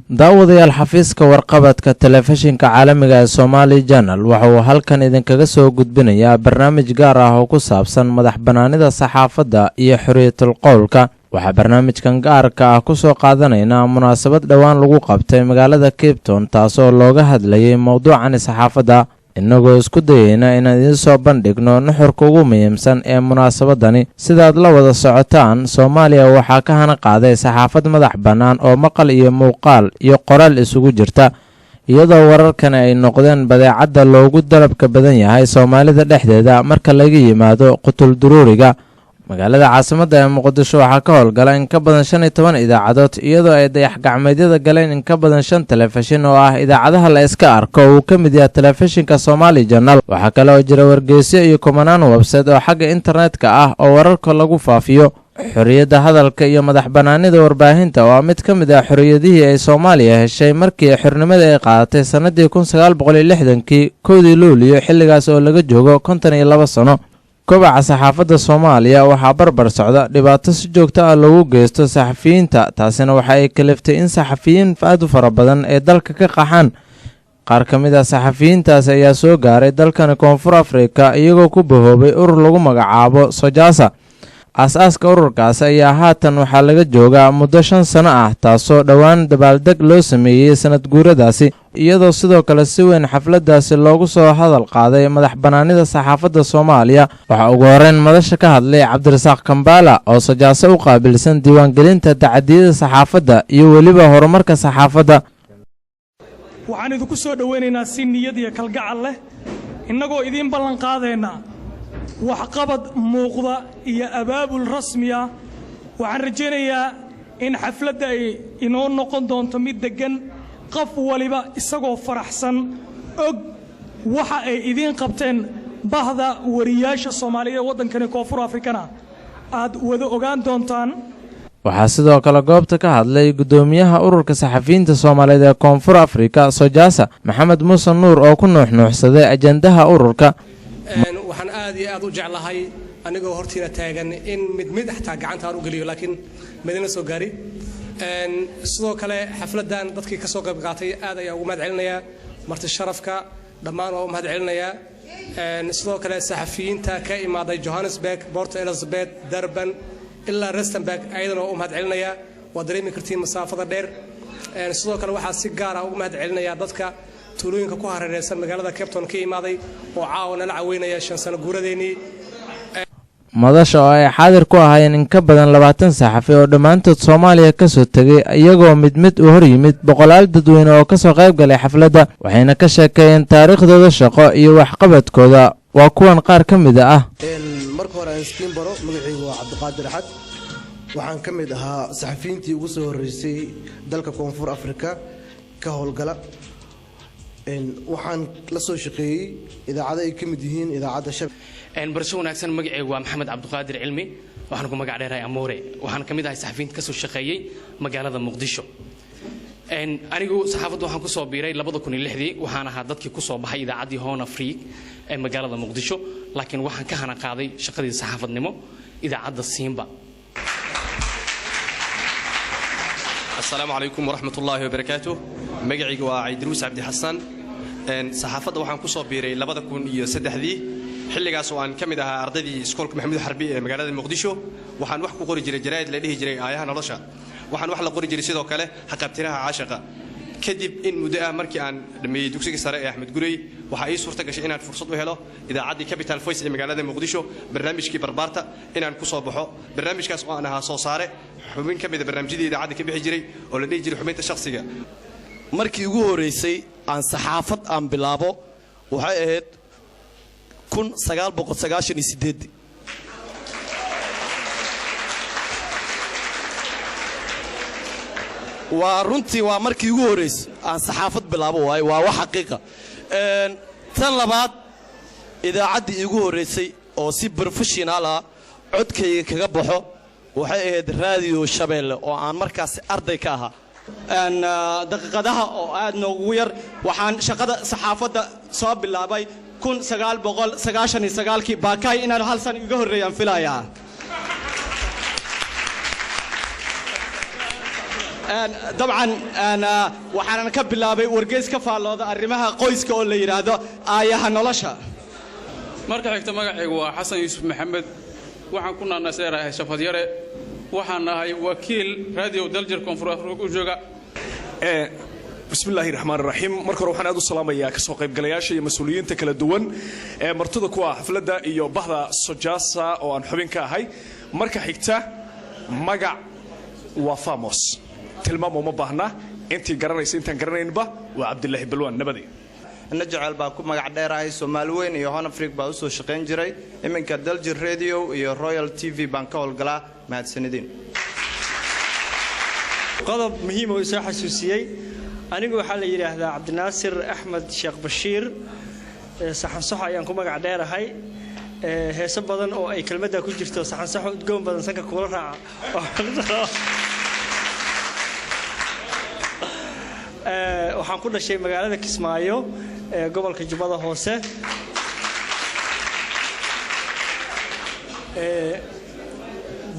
daawadayaal xafiiska warqabadka telefishinka caalamiga ee Somali Channel waxa uu halkan idinkaga soo gudbinayaa barnaamij gaar ah oo ku saabsan madax banaanida saxaafadda iyo xorriyatul qowlka. waxa barnaamijkan gaarka ah ku soo qaadanaynaa munaasabad dhawaan lagu qabtay magaalada Cape Town taasoo looga hadlayay mowduucan saxaafadda. inagoo isku dayayna inaan idin soo bandhigno nuxurka ugu muhiimsan ee munaasabadani. sidaad la wada socotaan, Soomaaliya waxaa ka hana qaaday saxaafad madax bannaan oo maqal iyo muuqaal iyo qoraal isugu jirta, iyadoo wararkan ay noqdeen badeecadda loogu dalabka badan yahay Soomaalida dhexdeeda marka laga yimaado qutul duruuriga. magaalada caasimadda ee Muqdisho waxaa ka howlgala in ka badan 15 idaacadood, iyadoo ay dayax-gacmeedyada galeen in ka badan 5 telefishin oo ah idaacadaha la iska arko uu ka mid yahay telefishinka Somali Channel. waxaa kale oo jira wargeysyo iyo kumanaan website oo xagga internetka ah oo wararka lagu faafiyo. xorriyadda hadalka iyo madax banaanida warbaahinta waa mid ka mid ah xorriyadihii ay Soomaaliya heshay markii xornimada ay qaadatay sanadii 1960kii 1 Luulyo, xilligaas oo laga joogo 52 sano. kobaca saxaafadda Soomaaliya waxaa barbar socda dhibaato si joogto ah lagu geysto saxafiyiinta, taasina waxa ay kaliftay in saxafiyiin aad u fara badan ee dalka ka qaxaan. qaar ka mid ah saxafiyiintaas ayaa soo gaaray dalkan Koonfur Afrika iyagoo ku bahoobay urur lagu magacaabo Sojasa. aasaaska ururkaas ayaa haatan waxaa laga joogaa muddo 5 sano ah, taasoo dhowaan dabaaldeg loo sameeyey sanad guuradaasi, iyadoo sidoo kale si weyn xafladaasi loogu soo hadal qaaday madax banaanida saxaafadda Soomaaliya. waxaa ugu horeyn madasha ka hadlay Cabdirasaaq Kambala oo Sojasa u qaabilsan diiwaangelinta tacadiyada saxaafadda iyo weliba horumarka saxaafadda. waxaan idinku soo dhaweynaynaa si niyad iyo kalgacal leh, innagoo idiin ballan qaadayna waxqabad muuqda iyo abaabul rasmi ah. waxaan rajaynayaa in xafladda ay inoo noqon doonto mid deggan, qof waliba isagoo faraxsan og waxa ay idiin qabteen bahda wariyaasha Soomaaliyeed ee waddankani Koonfur Afrikana aad wada ogaan doontaan. waxaa sidoo kale goobta ka hadlay gudoomiyaha ururka saxafiyiinta Soomaaliyeed ee Koonfur Afrika Sojasa, Maxamed Muuse Nuur, oo ku nuuxnuuxsaday ajandaha ururka. waxaan aad iyo aad u jeclahay anigoo hortiina taagan in mid xataa gacantaan u geliyo, laakiin midna soo gaari. sidoo kale xafladan dadkii ka soo qayb qaatay aad ayaan ugu mahad celinayaa. marti sharafka dhammaan waa u mahad celinayaa. sidoo kale saxafiyiinta ka imaaday Johannesburg, Port Elizabeth, Durban ilaa Rustenburg ayadana waa u mahad celinayaa. waa dareemi kartiin masaafada dheer. sidoo kale waxaa si gaar ah ugu mahad celinayaa dadka tuulooyinka ku hareeraysan magaalada Cape Town ka imaaday oo caawana la caweynaya 5 sano guuradeennii. madasha oo ay xaadir ku ahaayeen in ka badan 20 saxafi oo dhammaantood Soomaaliya ka soo tagay, iyagoo mid u hor yimid boqolaal dadweyne oo ka soo qayb galay xafladda, waxayna ka sheekeeyeen taariikhdooda shaqo iyo waxqabadkooda. waa kuwan qaar ka mid ah. marka hore aan iskiin baro, magacaygu waa Cabdiqaadir Axad. waxaan ka mid ahaa saxafiyiintii ugu soo horeysay dalka Koonfur Afrika ka howlgala. waxaan la soo shaqeeyay idaacada ay ka mid yihiin idaacadda Shab. barasho wanaagsan. magacaygu waa Maxamed Cabdiqaadir Cilmi, waxaan ku magac dheerahay Amoore. waxaan ka mid ahay saxafiyiinta ka soo shaqeeyay magaalada Muqdisho. anigu saxaafadda waxaan ku soo biiray 2006 waxaan ahaa dadkii ku soo baxay idaacaddii Horn Afrique ee magaalada Muqdisho, laakiin waxaan ka hana qaaday shaqadii saxaafadnimo idaacadda Simba. السلام عليكم ورحمة الله وبركاته. مجيء وعيدروس عبد الحسن. صحافة وحن كسب بيري لبدكون يسدحدي. حلقة سواء كم إذا أرضي سكولك محمود حربي مجال المقدسو. وحن وحكو قري جري جرايد لديه جري آيها نرشة. وحن وحلا قري جري سيدو كله حقبتناها عاشقة. كذب إن مدة مركي عن لما يدوكسي سراء أحمد قري وحقي صورتك شيء إن فرصة وهلا إذا عدي كابيتال فويس مجال المقدسو برنامج كي بربارتا إن كسب بحو برنامج كاس أنا صوصارة حبين كم إذا برنامج جديد عادي كم بيجري ولا نيجي حبين الشخصية. markii ugu horeysay aan saxaafad aan bilaabo waxay ahayd 1998. waa runtii waa markii ugu horeysay aan saxaafad bilaabo waa wax xaqiiqa. tan labaad, idaacaddii ugu horeysay oo si professional ah codkayga kaga baxo waxay ahayd raadiyo Shabeelle oo aan markaas arday ka ahaa. daqiiqadaha oo aad noogu yar waxaan shaqada saxaafadda soo bilaabay 1999kii baakay inaan hal san iga horeeyaan filayaa. dabcan waxaan ka bilaabay wargeys ka faallooda arrimaha qoyska oo la yiraahdo aayaha nolosha marka xigta magacaygu waa xasan yuusuf maxamed waxaan ku naanaseerahay shafad yare waxaan ahay wakiil radio daljir koonfur afrika u jooga bismillaahi raxmaan raxiim marka hore waxaan aad u salaamayaa kasoo qaybgalayaasha iyo mas-uuliyiinta kala duwan ee martida ku ah xafladda iyo bahda sojaasa oo aan xubin ka ahay marka xigta magac waa famos tilmaam uma baahna intii garanaysa intaan garanaynba waa cabdilaahi balwaan nabadi أنا جعل باكو مع عديراي سومالوين يهون أفريق باوسو شقين جري إمن كدلجر راديو يا رويال تي في بانكا والقلا مع السندين قضب مهم وساحة سوسيي أنا جو حال يري هذا عبد الناصر أحمد شيخ بشير صحن صح أيامكم مع عديراي هي سبضن أو أي كلمة دا كوجرتو صحن صح تقوم بدن سنك كورنا waxaan ku dhashay magaalada Kismaayo ee gobolka Jubbada Hoose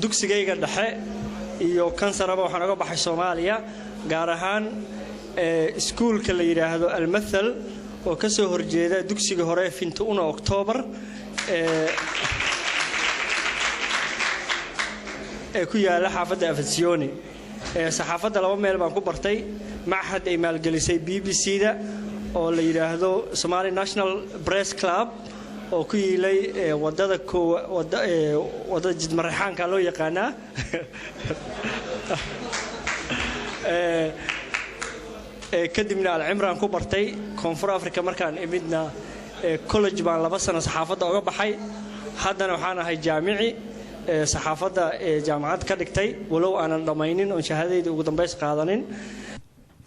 dugsigayga dhexe iyo kansaraba waxaan uga baxay Soomaaliya gaar ahaan iskuulka la yiraahdo Al-Mathal oo ka soo horjeeda dugsiga hore finta 1 Oktoobar ee ku yaala xaafadda Afasioni saxaafadda laba meel baan ku bartay معهد أي مالجلسي BBC ده أو اللي يراهدو Somali National Press Club أو كي لي وده كو وده جد مريحان كانوا يقانا كدمنا على عمران كوبرتي كونفور أفريقيا مركان إمدنا كولج بان لبسنا صحافة أو بحي هذا نوحنا هاي جامعي صحافة جامعات كدكتي ولو أنا ضمينين وشهادة وقدم بيس قادنين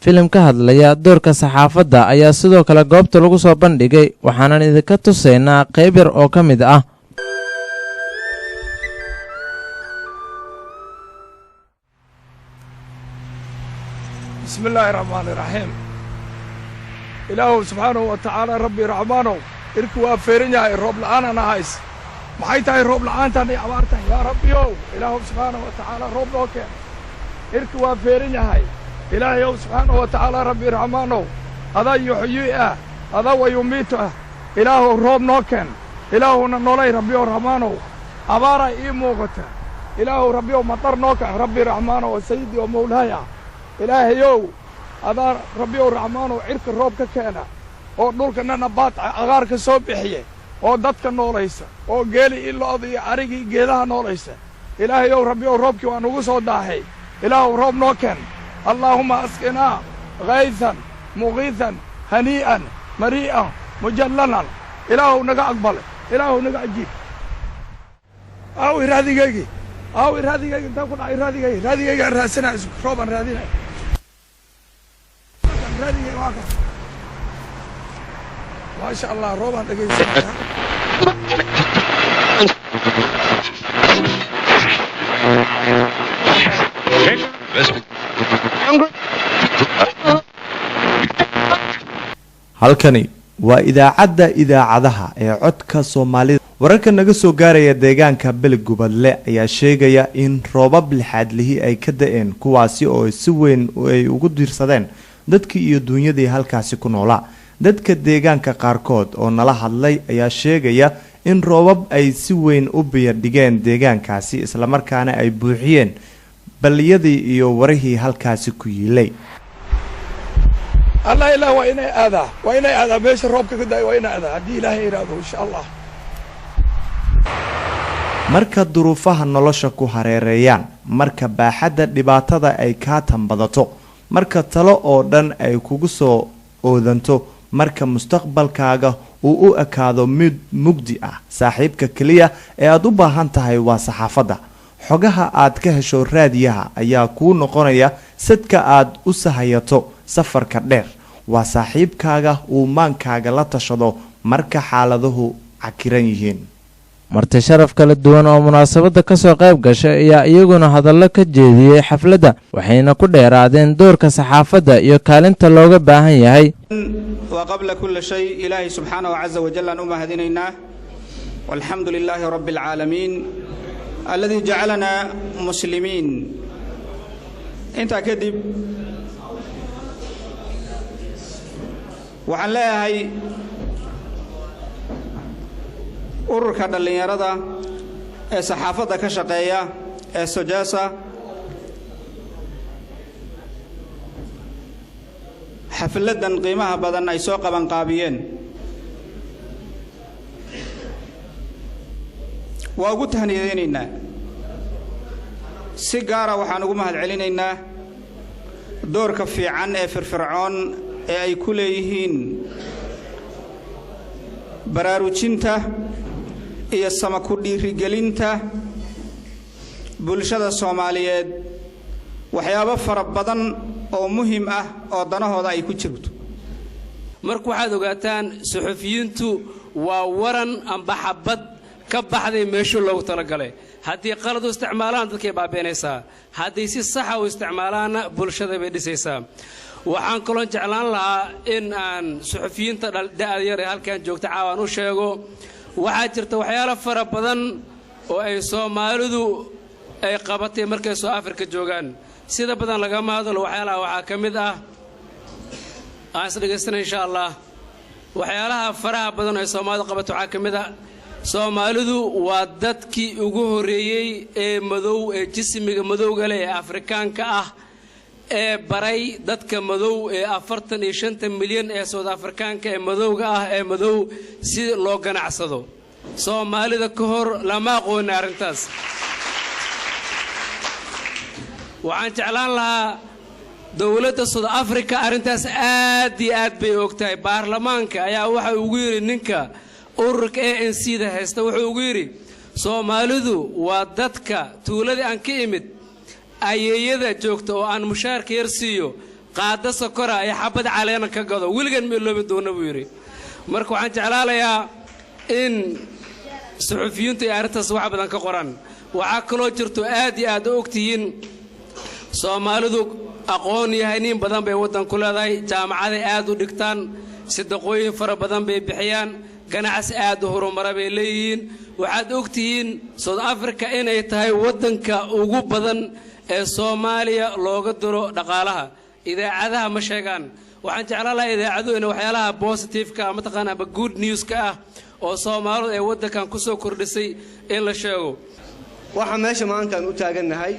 filim ka hadlaya doorka saxaafadda ayaa sidoo kale goobta lagu soo bandhigay waxaanan idinka tusaynaa qayb yar oo ka mid ah bismillaahi raxmaani raxiim ilaahu subxaanahu wa tacaala rabbi raxmaanow irku waa feeran yahay roob la'aanana hays maxay tahay roob la'aantan iyo abaartan yaa rabbiyow ilaahu subxaanahu wa tacaala roob noo keen irku waa feeran yahay إلهي سبحانه وتعالى ربي رحمانه هذا يحيي هذا ويميت إله روب نوكن إله نولي ربي رحمانه أبارا إيموغتا إله ربي مطر نوكن ربي رحمانه وسيدي ومولاي إلهي يو هذا ربي رحمانه عرك الروب ككينا oo dhulkana nabaad agaar ka soo bixiye oo dadka noolaysa oo geeli ilo adiga arigi geedaha noolaysa ilaahay oo rabbi oo roobki waan ugu soo daahay ilaahu roob noo keen اللهم اسقنا غيثا مغيثا هنيئا مريئا مجللا إله نجا أقبل إله نجا أجيب أو إرادي جاي أو إرادي جاي أنت كنا إرادي جاي رأسنا روبا رادينا إرادي جاي واقع ما شاء الله روبا جاي halkani waa idaacadda idaacadaha ee codka Soomaalida wararka naga soo gaaraya deegaanka Belegubadle ayaa sheegaya in roobab lixaad lihi ay ka da'een kuwaasi oo si weyn ay ugu diirsadeen dadkii iyo dunyadii halkaasi ku noolaa dadka deegaanka qaarkood oo nala hadlay ayaa sheegaya in roobab ay si weyn u biyadhigeen deegaankaasi isla markaana ay buuxiyeen baliyadii iyo warihii halkaasi ku yiilay الله إله وإنا هذا وإنا هذا بيش الروب كده وإنا هذا هدي إله إراده إن شاء الله marka duruufaha nolosha ku hareereeyaan marka baaxadda dhibaatada ay ka tanbadato marka talo oo dhan ay kugu soo oodanto marka mustaqbalkaaga uu u ekaado mid mugdi ah saaxiibka kaliya ee aad u baahan tahay waa saxaafadda xogaha aad ka hesho raadiyaha ayaa kuu noqonaya sadka aad u sahayato safarka dheer waa saaxiibkaaga uu maankaaga la tashado marka xaaladuhu cakiran yihiin marti sharaf kala duwan oo munaasabada ka soo qayb gashay ayaa iyaguna hadallo ka jeediyay xafladda waxayna ku dheeraadeen doorka saxaafadda iyo kaalinta looga baahan yahay وقبل كل شيء إلهي سبحانه وعز وجل أن هدينا والحمد لله رب العالمين الذي جعلنا مسلمين intaa kadib waxaan leeyahay ururka dhallinyarada ee saxaafadda ka shaqeeya ee Sojasa xafladan qiimaha badan ay soo qaban qaabiyeen waa ugu tahniyadeynaynaa si gaara waxaan ugu mahadcelinaynaa doorka fiican ee firfircoon ee ay ku leeyihiin baraarujinta iyo sama ku dhiirigelinta bulshada Soomaaliyeed waxyaabo fara badan oo muhiim ah oo danahooda ay ku jirto marka waxaad ogaataan suxufiyiintu waa waran amba xabad ka baxday meesha loogu talagalay haddii qalad u isticmaalaan dadkay baabiinaysaa haddii si sax ah u isticmaalaana bulshada bay dhisaysaa waxaan kaloo jeclaan lahaa in aan suxufiyiinta da'da yar ee halkan joogta caawaan u sheego waxaa jirta waxyaalo fara badan oo ay Soomaalidu ay qabatay markay soo Afrika joogaan sida badan lagama hadlo waxyaalaha waxaa ka mid ah aan isdhegaysana insha Allah waxyaalaha faraha badan ee Soomaalidu qabato waxaa ka mid ah Soomaalidu waa dadkii ugu horeeyay ee madow ee jismiga madowga leh ee Afrikaanka ah ee baray dadka madow ee 45 milyan ee South Afrikaanka ee madowga ah ee madow si loo ganacsado Soomaalida ka hor lama aqoon arintaas waxaan jeclaan lahaa dawladda South Africa arintaas aad iyo aad bay ogtahay baarlamaanka ayaa waxa ugu yiri ninka ururka ANC da haysta wuxuu ugu yiri Soomaalidu waa dadka tuuladii aan ka imid ayeeyada joogta oo aan mushaarka yar siiyo qaada sokora ay xabad caleena ka gado wiligan ma loobi doono buu yiri marka waxaan jeclaalayaa in suxufiyiintu ay arintaas wax badan ka qoran waxa kaloo jirto aad iyo aad ogtihiin Soomaalidu aqoon yahayn badan bay wadan ku leedahay jaamacada aad u dhigtaan sidaqooyin fara badan bay bixiyaan ganacsi aad u horumar bay leeyihiin waxaad ogtihiin South Africa inay tahay wadanka ugu badan ee Soomaaliya looga diro dhaqaalaha idaacadaha ma sheegaan waxaan jeclaan lahaa idaacadu in waxyaalaha positive ka ama taqaanaba good news ka ah oo Soomaalidu ay wadankan ku soo kordhisay in la sheego waxa meesha maantaan u taaganahay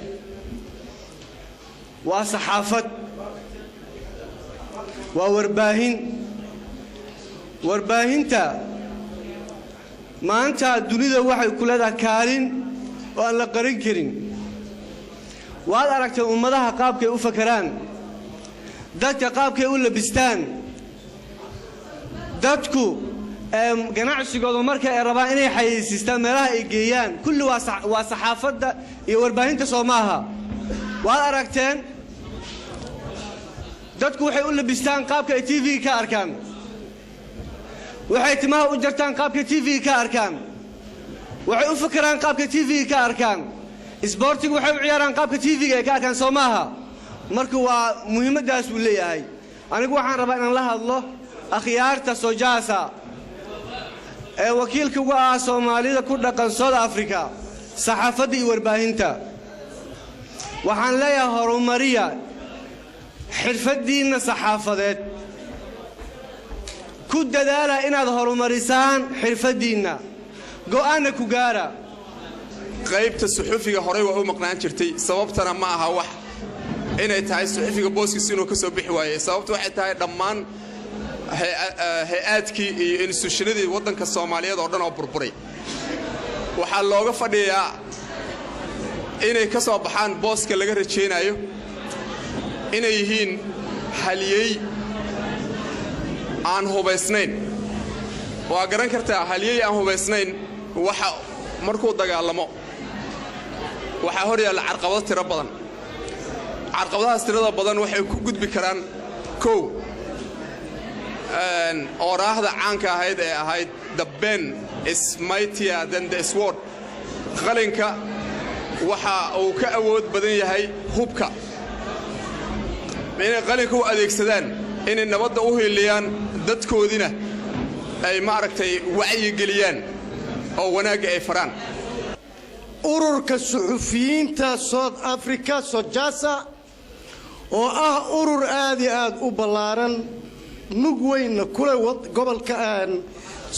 waa saxaafad waa warbaahinta maanta dunida waxay ku leedahay kaalin oo aan la qarin karin waad aragtay ummadaha qaabkay u fakaraan dadka qaabkay u labistaan dadku ganacsigooda marka ay rabaan inay xayeysiistaan meelaha ay geeyaan kulli waa saxaafadda iyo warbaahinta Soomaaliha waad aragteen dadku waxay u labistaan qaabka ay TV ka arkaan waxay timaha u jartaan qaabka TV ka arkaan waxay u fakaraan qaabka TV ka arkaan isboortigu waxay u ciyaaraan qaabka TV ga ka arkaan Soomaaliha marka waa muhiimadaas uu leeyahay anigu waxaan rabaa inaan la hadlo akhyaarta Sojasa ee wakiilka uga ah Soomaalida ku dhaqan South Africa saxaafadda iyo warbaahinta waxaan leeyahay horumariya xirfadiina saxaafadeed ku dadaala inaad horumarisaan xirfadiina go'aana ku gaara qaybta suxufiga hore waa u maqnaan jirtay sababtana ma aha wax inay tahay suxufiga booskiisa inuu ka soo bixi waayay sababtu waxay tahay dhammaan hay-aadkii iyo institutionadii wadanka Soomaaliyeed oo dhan oo burburay waxaa looga fadhiyaa inay ka soo baxaan booska laga rajeynayo inay yihiin haliyey aan hubaysnayn waa garan kartaa haliyey aan hubaysnayn waxa markuu dagaalamo waxaa hor yaalla carqabado tiro badan carqabadahaas tirada badan waxay ku gudbi karaan kow oraahda caanka ahayd ee ahayd the pen is mightier than the sword qalinka waxa uu ka awood badan yahay hubka inay qalinka u adeegsadaan inay nabadda u hiiliyaan dadkoodina ay maaragtay wacyi geliyaan oo wanaagga ay faraan ururka suxufiyiinta South Africa Sojasa oo ah urur aad iyo aad u ballaaran mug weynna kule gobolka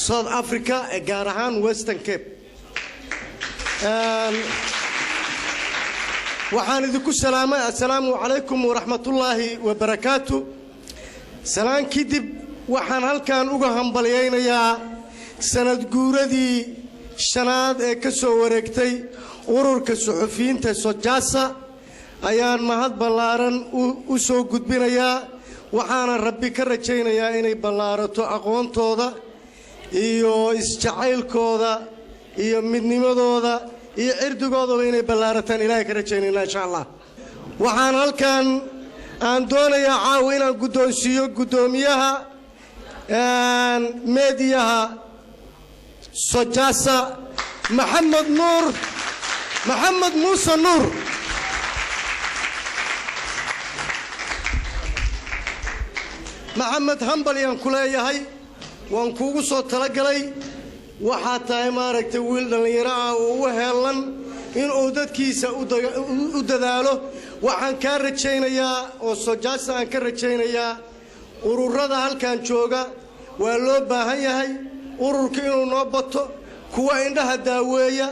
South Africa ee gaar ahaan Western Cape waxaan idinku salaamay assalaamu calaykum waraxmatullaahi wabarakaatu salaan kadib waxaan halkan uga hambalyaynayaa sanad guuradii shanaad ee ka soo wareegtay ururka suxufiyiinta Sojaasa ayaan mahad ballaaran u soo gudbinayaa waxaana rabbi ka rajaynayaa inay ballaarato aqoontooda iyo isjacaylkooda iyo midnimadooda iyo cirdigooda inay ballaarataan ilaahay ka rajaynayna insha Allah waxaan halkan aan doonayaa caawa inaan guddoonsiiyo guddoomiyaha meediyaha Sojaasa Maxamed Muuse Nuur maxamed hambal yaan ku leeyahay waan kuugu soo talagalay waxaa tahay maaragtay wiil dhallinyaro ah oo u heelan inuu dadkiisa u dadaalo waxaan kaa rajaynayaa oo Sojaasa aan ka rajaynayaa ururada halkan jooga waa loo baahan yahay ururka inuu noo bato kuwa indhaha daaweeya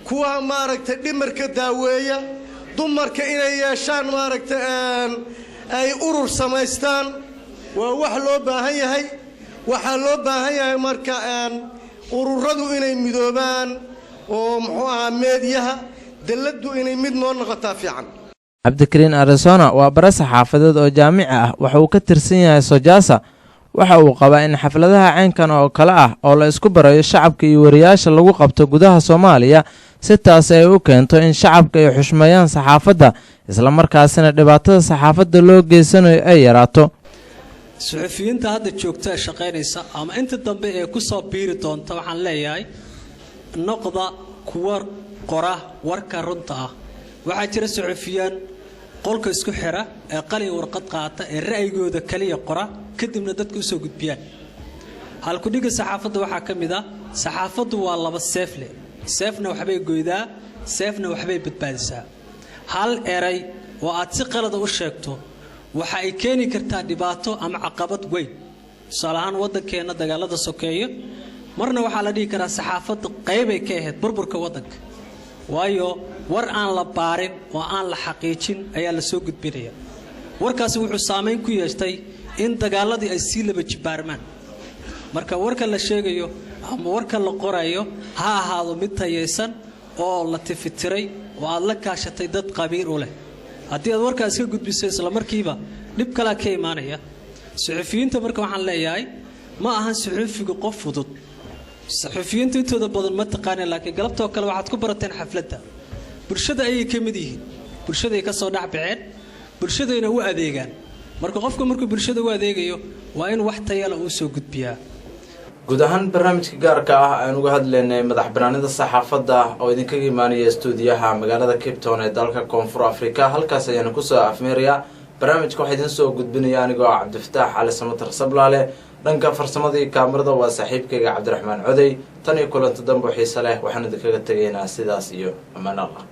kuwa maaragtay dhimarka daaweeya dumarka inay yeeshaan maaragtay ay urur samaystaan waa wax loo baahan yahay waxaa loo baahan yahay marka ururadu inay midoobaan oo muxuu ahaa meediyaha dawladdu inay mid noo noqotaa fiican cabdikariin Arizona waa bare saxaafadeed oo jaamici ah waxa uu ka tirsan yahay Sojaasa waxa uu qabaa in xafladaha caynkan oo kale ah oo la isku barayo shacabka iyo wariyaasha lagu qabto gudaha Soomaaliya si taas ay u keento in shacabka ay xushmeeyaan saxaafadda isla markaasina dhibaatada saxaafadda loo geysanayo ay yaraato suxufiyiinta hadda joogta shaqeynaysa ama inta dambe ee ku soo biiri doonta waxaan leeyahay noqda kuwa qora warka runta ah waxaa jira suxufiyaan qolka isku xira ee qalin warqad qaata ee ra'yigooda kaliya qora kadibna dadku soo gudbiyaan halku dhiga saxaafadda waxaa ka mid ah saxaafaddu waa laba seefle seefna waxbay goydaa seefna waxbay badbaadisaa hal eray oo aad si qalad u sheegto waxa ay keeni kartaa dhibaato ama caqabad weyn salahan wadankeena dagaalada sokeeyo marna waxa la dhigi karaa saxaafaddu qayb ay ka ahayd burburka wadanka waayo war aan la baarin oo aan la xaqiijin ayaa la soo gudbinaya warkaasi wuxuu saameyn ku yeeshay in dagaaladii ay sii laba jibaarmaan marka warka la sheegayo ama warka la qorayo ha ahaado mid tayeysan oo la tifitiray oo aad la kaashatay dad qabiir u leh haddii aad warkaas ka gudbiso isla markiiba dhib kale ka imaanaya suxufiyiinta marka waxaan leeyahay ma ahan suxufigu qof fudud suxufiyiinta intooda badan ma taqaaneen laakiin galabtoo kale waxaad ku barateen xafladda bulshada ayay ka mid yihiin bulshaday ka soo dhaxbaceen bulshadayna u adeegaan marka qofka markuu bulshada u adeegayo waa in wax tayo leh uu soo gudbiyaa guud ahaan barnaamijka gaarka ah aan uga hadlaynay madax banaanida saxaafadda oo idinkaga imaanaya stuudiyaha magaalada Cape Town ee dalka Koonfur Afrika halkaas ayaan ku soo afmeerayaa barnaamijka waxa idin soo gudbinaya anigoo Cabdifataax Cali Samatar Sablaale dhanka farsamada iyo kaamirada waa saaxiibkayga Cabdiraxmaan Coday tan iyo kulanti dambe xiiso leh waxaan idinkaga tagaynaa sidaas iyo amaan Allah